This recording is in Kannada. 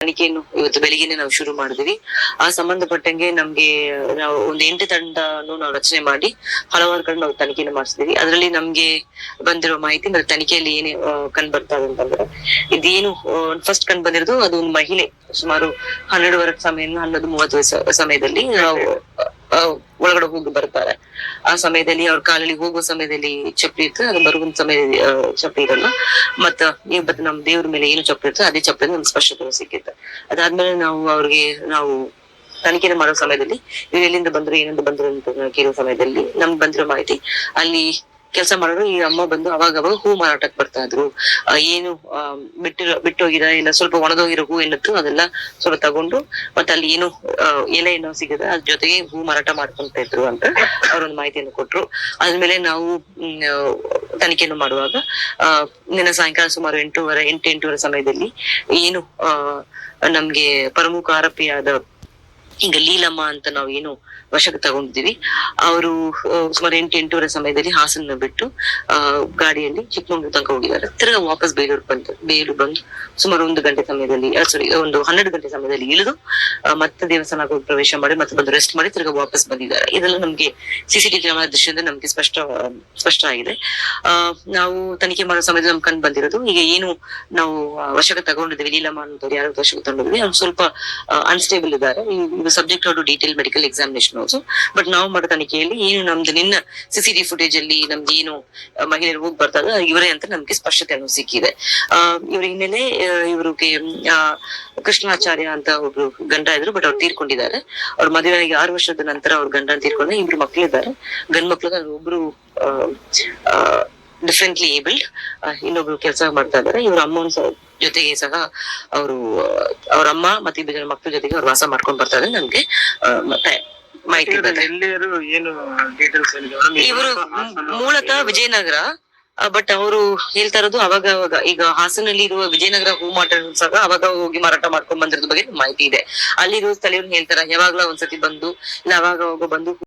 ತನಿಖೆಯನ್ನು ಇವತ್ತು ಬೆಳಿಗ್ಗೆನೆ ನಾವು ಶುರು ಮಾಡಿದ್ವಿ. ಆ ಸಂಬಂಧಪಟ್ಟಂಗೆ ನಮ್ಗೆ ನಾವು ಒಂದು 8 ತಂಡನು ನಾವು ರಚನೆ ಮಾಡಿ ಹಲವಾರು ಕಡೆ ನಾವು ತನಿಖೆಯನ್ನು ಮಾಡಿಸಿದೀವಿ. ಅದರಲ್ಲಿ ನಮ್ಗೆ ಬಂದಿರೋ ಮಾಹಿತಿ ಮತ್ತೆ ತನಿಖೆಯಲ್ಲಿ ಏನೇ ಕಂಡು ಬರ್ತಾ ಇದೆ ಅಂತಂದ್ರೆ, ಇದೇನು ಫಸ್ಟ್ ಕಂಡು ಬಂದಿರೋದು ಅದು ಒಂದು ಮಹಿಳೆ ಸುಮಾರು 12:30 ಸಮಯ 11:30 ಸಮಯದಲ್ಲಿ ಒಳಗಡೆ ಹೋಗಿ ಬರ್ತಾರೆ. ಆ ಸಮಯದಲ್ಲಿ ಅವ್ರ ಕಾಲಲ್ಲಿ ಹೋಗುವ ಸಮಯದಲ್ಲಿ ಚಪ್ಪಲಿ ಇರ್ತದೆ, ಅದು ಬರುವ ಸಮಯದಲ್ಲಿ ಚಪ್ಪಲಿ ಇರಲ್ಲ. ಮತ್ತ ಇವತ್ತು ನಮ್ ದೇವ್ರ ಮೇಲೆ ಏನು ಚಪ್ಪಲಿ ಇರ್ತದೆ ಅದೇ ಚಪ್ಪಲಿ ನಮ್ಗೆ ಸ್ಪಷ್ಟತೆ ಸಿಕ್ಕಿತ್ತು. ಅದಾದ್ಮೇಲೆ ನಾವು ತನಿಖೆ ಮಾಡೋ ಸಮಯದಲ್ಲಿ ಇವ್ರು ಎಲ್ಲಿಂದ ಬಂದ್ರು ಏನಿಂದ ಬಂದ್ರು ಅಂತ ಕೇಳುವ ಸಮಯದಲ್ಲಿ ನಮ್ಗೆ ಬಂದಿರೋ ಮಾಹಿತಿ, ಅಲ್ಲಿ ಕೆಲಸ ಮಾಡೋರು ಈ ಅಮ್ಮ ಬಂದು ಅವಾಗ ಹೂ ಮಾರಾಟಕ್ಕೆ ಬರ್ತಾ ಇದ್ರು. ಏನು ಬಿಟ್ಟೋಗಿದ ಇಲ್ಲ ಸ್ವಲ್ಪ ಒಣದೋಗಿರೋ ಹೂ ಏನಿತ್ತು ಅದೆಲ್ಲ ಸ್ವಲ್ಪ ತಗೊಂಡು ಮತ್ತೆ ಅಲ್ಲಿ ಏನು ಎಲೆ ಏನೋ ಸಿಗದ ಅದ್ರ ಜೊತೆಗೆ ಹೂ ಮಾರಾಟ ಮಾಡ್ಕೊಂತ ಇದ್ರು ಅಂತ ಅವ್ರೊಂದು ಮಾಹಿತಿಯನ್ನು ಕೊಟ್ರು. ಅದ್ಮೇಲೆ ನಾವು ತನಿಖೆಯನ್ನು ಮಾಡುವಾಗ ನಿನ್ನೆ ಸಾಯಂಕಾಲ ಸುಮಾರು 8:30 ಸಮಯದಲ್ಲಿ ಏನು ನಮ್ಗೆ ಪ್ರಮುಖ ಆರೋಪಿಯಾದ ಈಗ ಲೀಲಮ್ಮ ಅಂತ ನಾವು ಏನು ವಶಕ್ಕೆ ತಗೊಂಡಿದೀವಿ, ಅವರು ಸುಮಾರು 8:30 ಸಮಯದಲ್ಲಿ ಹಾಸನ ಬಿಟ್ಟು ಗಾಡಿಯಲ್ಲಿ ಚಿಕ್ಕಮಂಗ್ಳೂರ್ ತನಕ ಹೋಗಿದ್ದಾರೆ. ತಿರ್ಗಾ ವಾಪಸ್ ಬೇಲೂರು ಬಂದು ಸುಮಾರು 1 ಗಂಟೆ ಸಮಯದಲ್ಲಿ ಒಂದು 12 ಗಂಟೆ ಸಮಯದಲ್ಲಿ ಇಳಿದು ಮತ್ತೆ ದೇವಸ್ಥಾನ ಪ್ರವೇಶ ಮಾಡಿ ಮತ್ತೆ ಬಂದು ರೆಸ್ಟ್ ಮಾಡಿ ತಿರ್ಗಾ ವಾಪಸ್ ಬಂದಿದ್ದಾರೆ. ಇದೆಲ್ಲ ನಮ್ಗೆ ಸಿಸಿಟಿವಿ ಕ್ಯಾಮೆರಾ ದೃಶ್ಯದಿಂದ ನಮ್ಗೆ ಸ್ಪಷ್ಟ ಆಗಿದೆ. ನಾವು ತನಿಖೆ ಮಾಡೋ ಸಮಯದಲ್ಲಿ ನಮ್ಗೆ ಕಂಡು ಬಂದಿರೋದು, ಈಗ ಏನು ನಾವು ವಶಕ್ಕೆ ತಗೊಂಡಿದ್ವಿ ಲೀಲಮ್ಮ ಅನ್ನೋರು ಯಾರು ವಶಕ್ಕೆ ತಗೊಂಡಿದ್ವಿ ಅವ್ರು ಸ್ವಲ್ಪ ಅನ್ಸ್ಟೇಬಲ್ ಇದ್ದಾರೆ. Subject to detail medical examination also. But ನಾವು ಮಾಡೋ ತನಿಖೆಯಲ್ಲಿ ಏನು ನಮ್ದು ನಿನ್ನ ಸಿಸಿಟಿವಿ ಫುಟೇಜ್ ಅಲ್ಲಿ ನಮ್ದು ಏನು ಮಹಿಳೆಯರು ಹೋಗಿ ಬರ್ತಾರೆ ಇವರೇ ಅಂತ ನಮ್ಗೆ ಸ್ಪಷ್ಟತೆಯನ್ನು ಸಿಕ್ಕಿದೆ. ಇವ್ರ ಹಿನ್ನೆಲೆ ಇವ್ರಿಗೆ ಕೃಷ್ಣಾಚಾರ್ಯ ಅಂತ ಒಬ್ರು ಗಂಡ ಇದ್ರು, ಬಟ್ ಅವ್ರು ತೀರ್ಕೊಂಡಿದ್ದಾರೆ. ಅವ್ರ ಮದುವೆ ಆಗಿ 6 ವರ್ಷದ ನಂತರ ಅವ್ರ ಗಂಡ ತೀರ್ಕೊಂಡ್ರೆ 2 ಮಕ್ಳಿದ್ದಾರೆ. ಗಂಡ್ ಮಕ್ಳು ಒಬ್ರು ಡಿಫ್ರೆಂಟ್ಲಿ ಏಬಲ್ಡ್, ಇನ್ನೊಬ್ರು ಕೆಲಸ ಮಾಡ್ತಾ ಇದಾರೆ. ಇವ್ರ ಅಮ್ಮನ ಜೊತೆಗೆ ಸಹ ಅವರು ಅವ್ರ ಅಮ್ಮ ಮತ್ತೆ 2 ಜನ ಮಕ್ಕಳ ಜೊತೆಗೆ ಅವ್ರು ವಾಸ ಮಾಡ್ಕೊಂಡ್ ಬರ್ತಾ ಇದ್ದಾರೆ. ನಮ್ಗೆ ಮತ್ತೆ ಮಾಹಿತಿ ಇವರು ಮೂಲತಃ ವಿಜಯನಗರ, ಬಟ್ ಅವರು ಹೇಳ್ತಾ ಇರೋದು ಅವಾಗ ಈಗ ಹಾಸನಲ್ಲಿ ಇರುವ ವಿಜಯನಗರ ಹೂ ಮಾರಾಟ ಸಹ ಅವಾಗ ಹೋಗಿ ಮಾರಾಟ ಮಾಡ್ಕೊಂಡ್ ಬಂದಿರೋದ್ ಬಗ್ಗೆ ಮಾಹಿತಿ ಇದೆ. ಅಲ್ಲಿರೋ ಸ್ಥಳೀಯರು ಹೇಳ್ತಾರ ಯಾವಾಗ್ಲೂ ಒಂದ್ಸತಿ ಬಂದು ಇಲ್ಲ ಅವಾಗ ಬಂದು